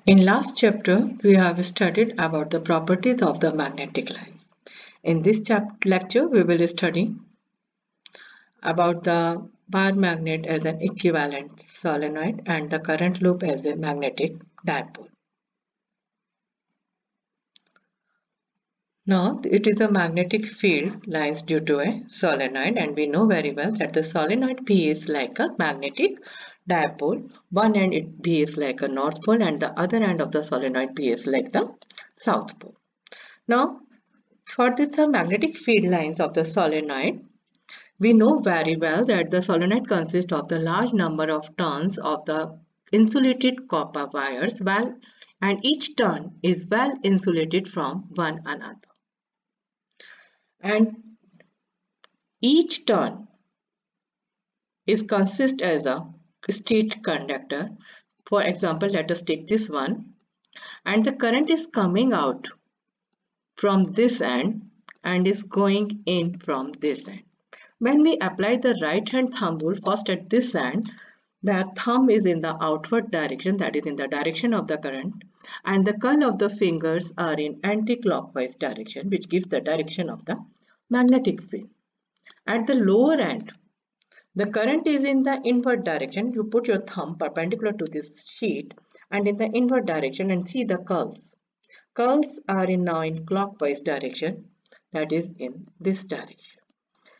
In last chapter, we have studied about the properties of the magnetic lines. In this lecture, we will study about the bar magnet as an equivalent solenoid and the current loop as a magnetic dipole. Now, it is a magnetic field lines due to a solenoid, and we know very well that the solenoid behaves like a magnetic dipole. One end it behaves like a north pole and the other end of the solenoid behaves like the south pole. Now, for this magnetic field lines of the solenoid, we know very well that the solenoid consists of the large number of turns of the insulated copper wires, and each turn is well insulated from one another. And each turn is consist as a state conductor. For example, let us take this one, and the current is coming out from this end and is going in from this end. When we apply the right hand thumb rule first at this end, the thumb is in the outward direction, that is in the direction of the current, and the curl of the fingers are in anti-clockwise direction, which gives the direction of the magnetic field. At the lower end, the current is in the inward direction. You put your thumb perpendicular to this sheet and in the inward direction and see the curls. Curls are now in clockwise direction, that is in this direction.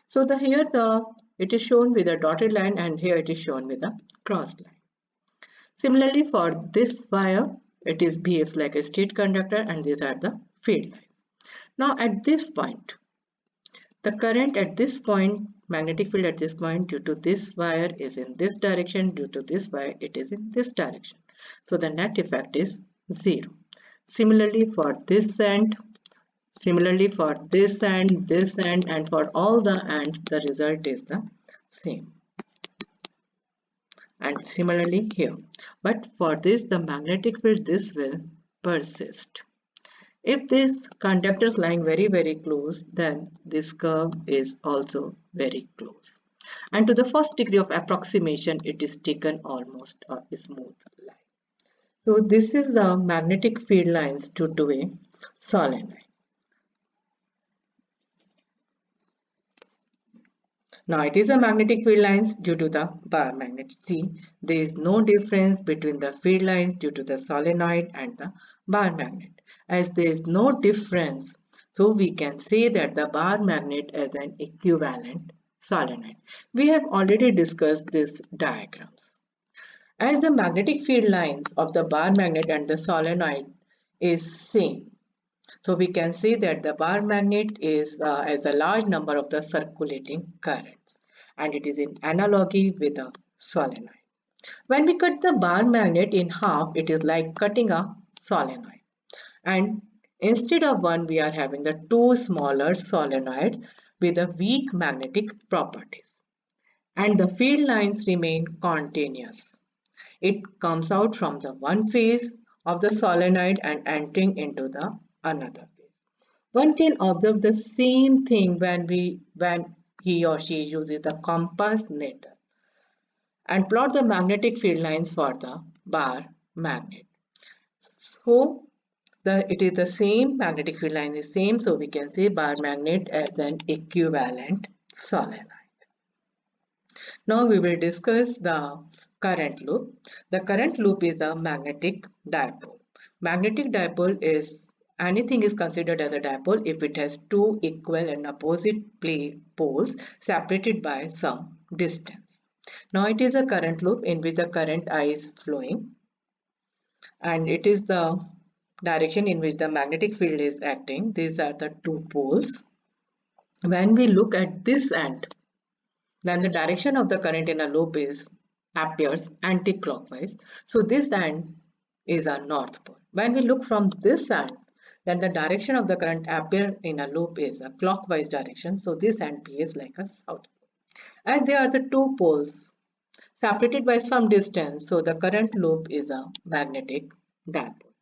So here it is shown with a dotted line and here it is shown with a crossed line. Similarly, for this wire, it behaves like a straight conductor and these are the field lines. Now at this point, the current at this point, magnetic field at this point due to this wire is in this direction, due to this wire it is in this direction. So the net effect is 0. Similarly for this end, similarly for this end, and for all the ends, the result is the same. And similarly here. But for this, the magnetic field, this will persist. If this conductor is lying very close, then this curve is also very close. And to the first degree of approximation, it is taken almost a smooth line. So this is the magnetic field lines due to a solenoid. Now it is a magnetic field lines due to the bar magnet. See, there is no difference between the field lines due to the solenoid and the bar magnet. As there is no difference, so we can say that the bar magnet is an equivalent solenoid. We have already discussed these diagrams. As the magnetic field lines of the bar magnet and the solenoid is same, so we can see that the bar magnet has a large number of the circulating currents and it is in analogy with a solenoid. When we cut the bar magnet in half, it is like cutting a solenoid. And instead of one, we are having the two smaller solenoids with a weak magnetic properties. And the field lines remain continuous. It comes out from the one phase of the solenoid and entering into the another phase. One can observe the same thing when he or she uses the compass needle and plot the magnetic field lines for the bar magnet. So it is the same, magnetic field line is same, so we can say bar magnet as an equivalent solenoid. Now we will discuss the current loop. The current loop is a magnetic dipole. Magnetic dipole is anything is considered as a dipole if it has two equal and opposite poles separated by some distance. Now it is a current loop in which the current I is flowing and it is the direction in which the magnetic field is acting. These are the two poles. When we look at this end, then the direction of the current in a loop appears anti-clockwise. So this end is a north pole. When we look from this end, then the direction of the current appear in a loop is a clockwise direction. So this end behaves like a south pole. As they are the two poles separated by some distance, so the current loop is a magnetic dipole,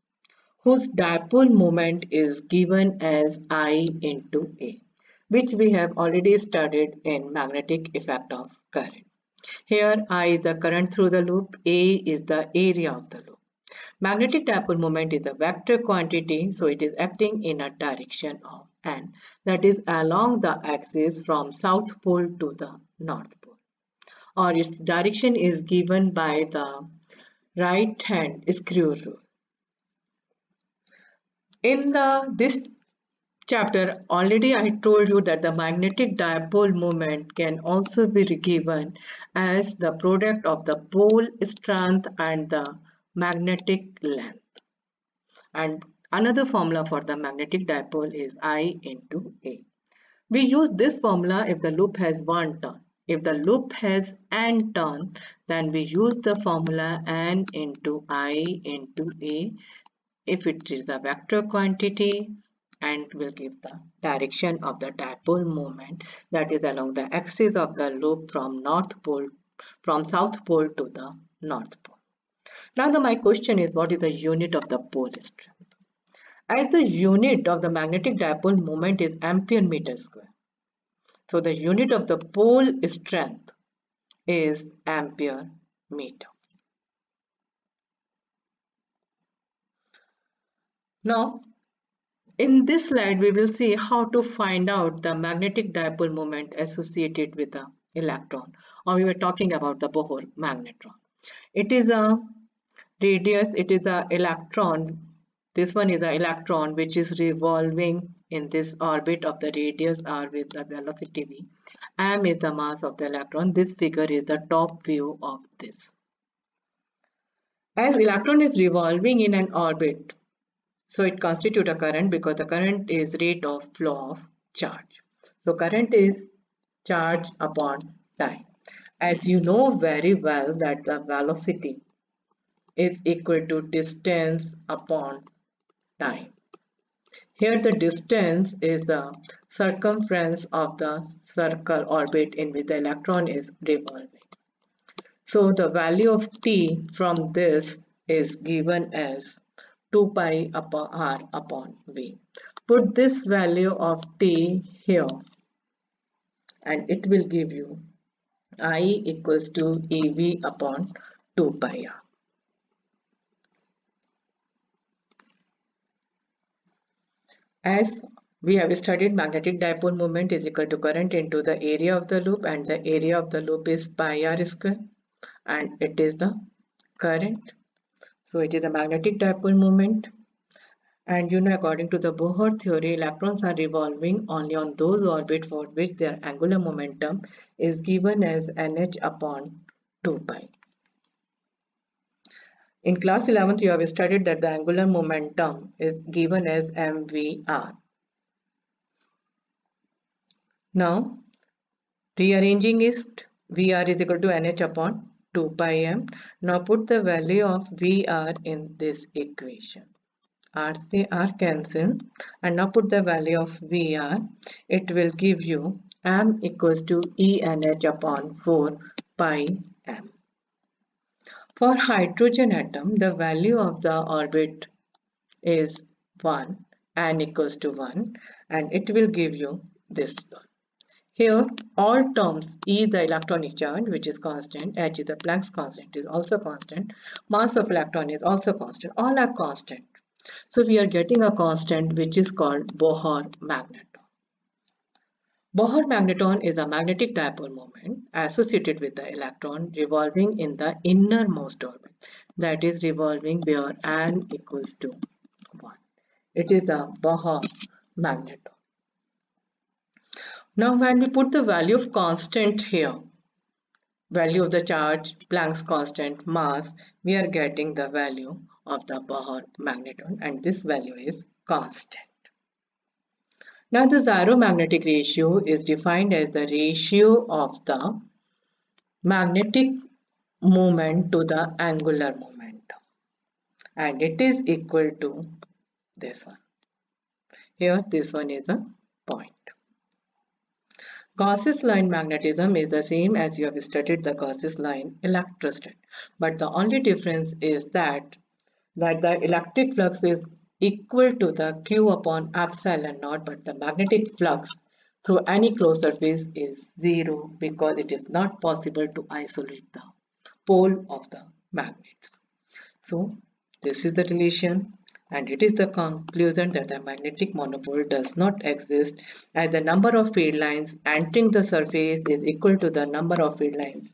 whose dipole moment is given as I into A, which we have already studied in magnetic effect of current. Here I is the current through the loop, A is the area of the loop. Magnetic dipole moment is a vector quantity, so it is acting in a direction of n, that is along the axis from south pole to the north pole, or its direction is given by the right hand screw rule. In this chapter, already I told you that the magnetic dipole moment can also be given as the product of the pole strength and the magnetic length. And another formula for the magnetic dipole is I into A. We use this formula if the loop has one turn. If the loop has n turn, then we use the formula n into I into A if it is a vector quantity and will give the direction of the dipole moment, that is along the axis of the loop from south pole to the north pole. Now my question is, what is the unit of the pole strength? As the unit of the magnetic dipole moment is ampere meter square, so the unit of the pole strength is ampere meter. Now in this slide, we will see how to find out the magnetic dipole moment associated with the electron, or we were talking about the Bohr magnetron. It is a radius, it is a electron. This one is an electron which is revolving in this orbit of the radius r with the velocity v. M is the mass of the electron. This figure is the top view of this. As electron is revolving in an orbit, so it constitutes a current because the current is rate of flow of charge. So current is charge upon time. As you know very well that the velocity is equal to distance upon time. Here the distance is the circumference of the circle orbit in which the electron is revolving. So the value of t from this is given as 2 pi upon r upon v. Put this value of t here and it will give you I equals to ev upon 2 pi r. As we have studied, magnetic dipole moment is equal to current into the area of the loop, and the area of the loop is pi r square and it is the current. So it is a magnetic dipole moment. And you know, according to the Bohr theory, electrons are revolving only on those orbits for which their angular momentum is given as nh upon 2 pi. In class 11th, you have studied that the angular momentum is given as mvr. Now, rearranging it, Vr is equal to nh upon 2 pi m. Now put the value of Vr in this equation. RC R cancel and now put the value of Vr. It will give you m equals to ENH upon 4 pi m. For hydrogen atom, the value of the orbit is 1, n equals to 1, and it will give you this one. Here, all terms, E the electronic charge, which is constant, H is the Planck's constant, is also constant, mass of electron is also constant, all are constant. So we are getting a constant which is called Bohr magneton. Bohr magneton is a magnetic dipole moment associated with the electron revolving in the innermost orbit, that is revolving where n equals to 1. It is a Bohr magneton. Now when we put the value of constant here, value of the charge, Planck's constant, mass, we are getting the value of the Bohr magneton, and this value is constant. Now the zero-magnetic ratio is defined as the ratio of the magnetic moment to the angular momentum, and it is equal to this one. Here this one is a point. Gauss's line magnetism is the same as you have studied the Gauss's line electrostat, but the only difference is that the electric flux is equal to the Q upon epsilon naught, but the magnetic flux through any closed surface is 0 because it is not possible to isolate the pole of the magnets. So This is the relation, and it is the conclusion that the magnetic monopole does not exist as the number of field lines entering the surface is equal to the number of field lines